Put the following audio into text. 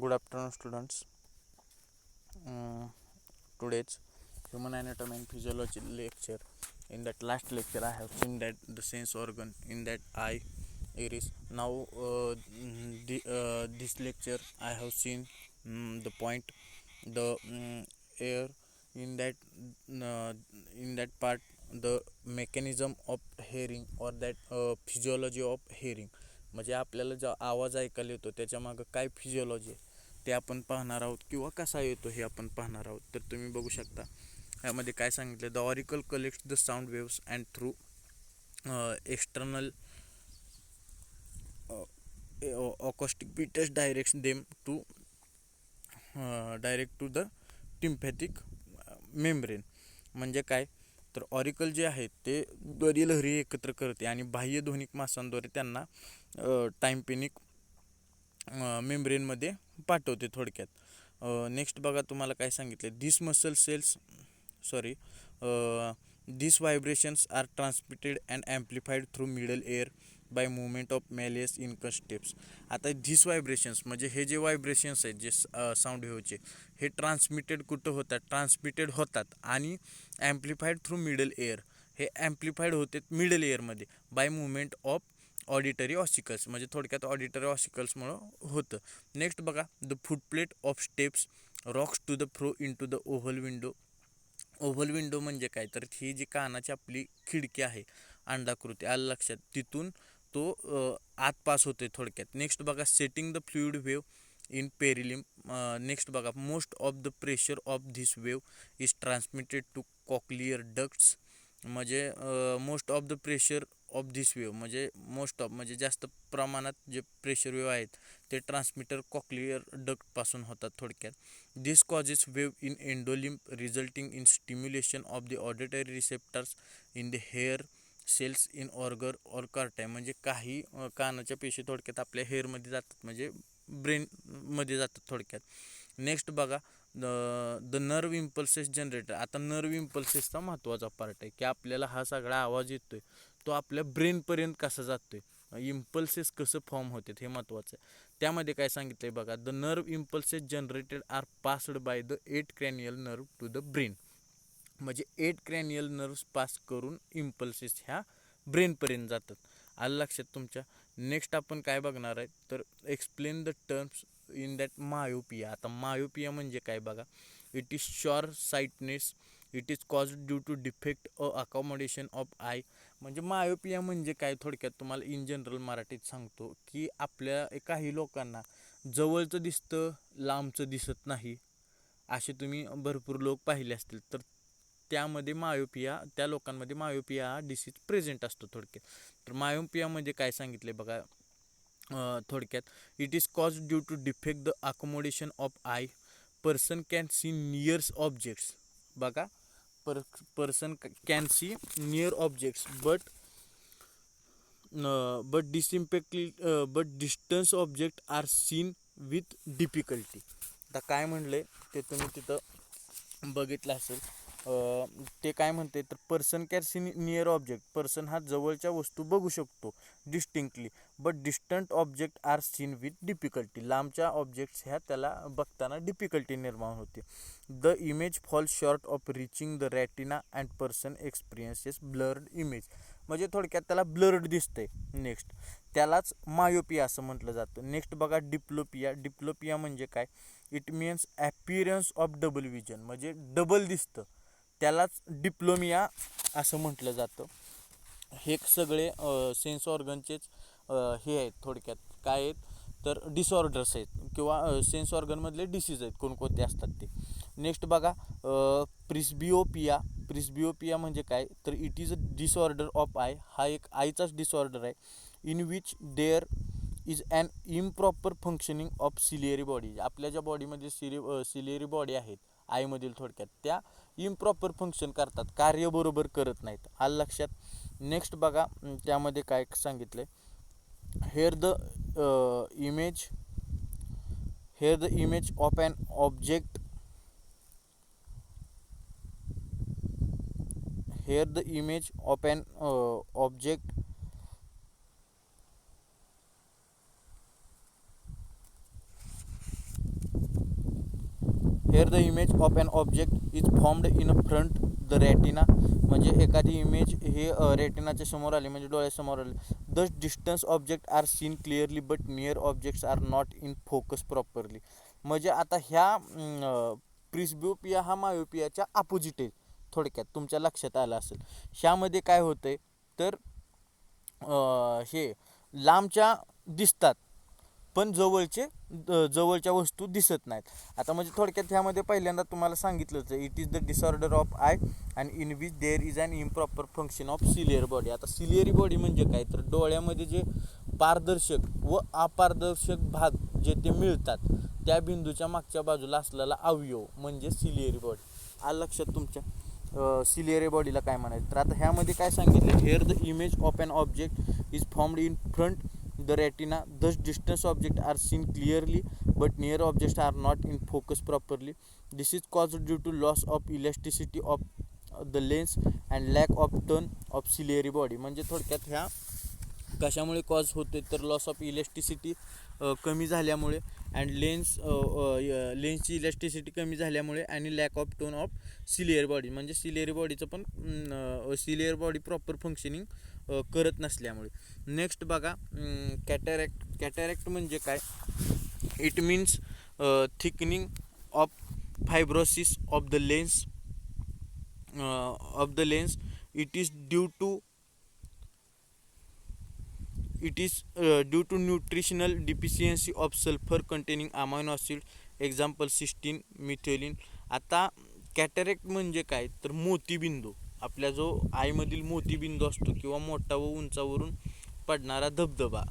Good afternoon, students. Today's human anatomy and physiology lecture. In that last lecture, I have seen that the sense organ in that eye, iris. Now, this lecture, I have seen the point, the air in that uh, in that part, the mechanism of hearing or that physiology of hearing. म्हणजे आपल्याला जो आवाज ऐकायला येतो त्याच्या मागं काय physiology आहे ते आपण पाहणार आहोत किंवा कसा येतो हे आपण पाहणार आहोत. तर तुम्ही बघू शकता यामध्ये काय सांगितलं. The auricle collects the sound waves and through external acoustic beats direct to the tympanic membrane. म्हणजे काय तर ऑरिकल जे आहेत ते ध्वनी लहरी एकत्र करते आणि बाह्य ध्वनिक मासांद्वारे त्यांना टाइम्पॅनिक मेम्ब्रेनमध्ये पाठवते थोडक्यात. नेक्स्ट बघा तुम्हाला काय सांगितले. This muscle cells this vibrations are transmitted and amplified through middle ear by movement of malleus incus stapes. आता धिस व्हायब्रेशन्स म्हणजे हे जे व्हायब्रेशन्स आहेत जे साऊंड वेव्हचे हे ट्रान्समिटेड कुठं होतात, ट्रान्समिटेड होतात आणि ॲम्प्लिफाईड थ्रू मिडल एअर हे ॲम्प्लिफाईड होते मिडल एअरमध्ये by movement of auditory ossicles. म्हणजे थोडक्यात ऑडिटरी ऑसिकल्समुळं होतं. नेक्स्ट बघा. The footplate of stapes rocks to the fro into the oval window. Oval window म्हणजे काय तर ही जी कानाची आपली खिडकी आहे अंडाकृती आलं लक्षात, तिथून तो आत पास होते थोडक्यात. नेक्स्ट बघा. Setting the fluid wave in perilymph. Next बघा. Most of the pressure of this wave is transmitted to cochlear ducts. म्हणजे most of the pressure of this wave म्हणजे मोस्ट ऑफ म्हणजे जास्त प्रमाणात जे प्रेशर वेव्ह आहेत ते ट्रान्समिटर कॉक्लिअर डक्टपासून होतात थोडक्यात. This causes wave in endolymph resulting in stimulation of the auditory receptors in the hair cells in organ of Corti. म्हणजे काही कानाच्या पेशी थोडक्यात आपल्या हेअरमध्ये जातात म्हणजे ब्रेनमध्ये जातात थोडक्यात. नेक्स्ट बघा. The nerve impulses generator. आता नर्व इम्पल्सेसचा महत्त्वाचा पार्ट आहे की आपल्याला हा सगळा आवाज येतोय तो आपल्या ब्रेनपर्यंत कसा जातोय, इम्पल्सेस कसं फॉर्म होते हे महत्त्वाचं आहे. त्यामध्ये काय सांगितलं आहे बघा. The nerve impulses generated are passed by the 8 cranial nerve to the brain. म्हणजे 8 क्रॅनियल नर्व्स पास करून इम्पल्सेस ह्या ब्रेनपर्यंत जातात. आलं लक्षात तुमच्या. नेक्स्ट आपण काय बघणार आहे तर explain the terms in that myopia. आता मायोपिया म्हणजे काय बघा. It is short sightedness. It is cause due to defect accommodation of eye. म्हणजे मायोपिया म्हणजे काय थोडक्यात तुम्हाला इन जनरल मराठीत सांगतो की आपल्या काही लोकांना जवळचं दिसतं लांबचं दिसत नाही असे तुम्ही भरपूर लोक पाहिले असतील. तर त्यामध्ये मायोपिया त्या लोकांमध्ये मायोपिया हा डिसीज प्रेझेंट असतो थोडक्यात. तर मायोपियामध्ये काय सांगितले बघा थोडक्यात. It is cause due to defect the accommodation of eye. Person can see nears objects. बघा. Person can see near objects but distance object are seen with difficulty. आता काय म्हणले ते तुम्ही तिथं बघितलं असेल. ते काय म्हणते तर person can see near object. Person हा जवळच्या वस्तू बघू शकतो distinctly, but distant object are seen with difficulty. लांबच्या ऑब्जेक्ट्स ह्या त्याला बघताना डिफिकल्टी निर्माण होते. The image fall short of reaching the retina and person experiences blurred image. म्हणजे थोडक्यात त्याला ब्लर्ड दिसतंय. नेक्स्ट त्यालाच मायोपिया असं म्हटलं जातं. नेक्स्ट बघा. डिप्लोपिया. डिप्लोपिया म्हणजे काय. It means appearance of double vision. म्हणजे डबल दिसतं त्यालाच डिप्लोमिया असं म्हटलं जातं. हे सगळे सेन्स ऑर्गनचेच हे आहेत थोडक्यात काय आहेत तर डिसऑर्डर्स आहेत किंवा सेन्स ऑर्गनमधले डिसीज आहेत कोणकोणते असतात ते. नेक्स्ट बघा. प्रिस्बिओपिया. प्रिस्बिओपिया म्हणजे काय तर it is a disorder of eye. हा एक आयचाच डिसऑर्डर आहे. In which there is an improper functioning of ciliary body. आपल्या ज्या बॉडीमध्ये सिलियरी बॉडी आहेत आयमधील थोडक्यात त्या इम्प्रॉपर फंक्शन करतात, कार्य बरोबर करत नाहीत. आलं लक्षात. नेक्स्ट बघा. त्यामध्ये काय सांगितलं आहे. Image here the image of an object. Here the image of an object here the image of an object is formed in front the retina, म्हणजे एखादी इमेज हे रेटिनाच्या समोर आली म्हणजे डोळ्यासमोर आली. The distance object are seen clearly but near objects are not in focus properly. म्हणजे आता ह्या प्रिस्ब्युपिया हा मायोपियाच्या अपोजिट आहे, थोडक्यात तुमच्या लक्षात आलं असेल. ह्यामध्ये काय होतंय तर हे लांबच्या दिसतात पण जवळच्या वस्तू दिसत नाहीत. आता म्हणजे थोडक्यात ह्यामध्ये पहिल्यांदा तुम्हाला सांगितलंच आहे, it is the disorder of eye and in which there is an improper function of ciliary body. आता सिलियरी बॉडी म्हणजे काय तर डोळ्यामध्ये जे पारदर्शक व अपारदर्शक भाग जे ते मिळतात त्या बिंदूच्या मागच्या बाजूला असलेला अवयव म्हणजे सिलियरी बॉडी. आलं लक्षात तुमच्या सिलियरी बॉडीला काय म्हणायचं. तर आता ह्यामध्ये काय सांगितलं, here the image of an object is formed in front the retina, thus distant objects are seen clearly but near objects are not in focus properly. This is caused due to loss of elasticity of the lens and lack of turn of ciliary body. म्हणजे थोडक्यात ह्या कशामुळे cause होते तर loss of elasticity कमी झाल्यामुळे and लेन्सची elasticity कमी झाल्यामुळे आणि lack of tone of ciliary body, म्हणजे सिलियरी बॉडीचं पण सिलियर बॉडी प्रॉपर फंक्शनिंग करत नसल्यामुळे. नेक्स्ट बघा कॅटॅरॅक्ट म्हणजे काय. It means thickening of fibrosis of the lens. It is due to nutritional deficiency of sulphur containing amino acid, example cystine, methionine. आता cataract म्हणजे काय तर मोतीबिंदू, आपल्या जो आईमधील मोतीबिंदू असतो किंवा मोठा व उंचावरून पडणारा धबधबा,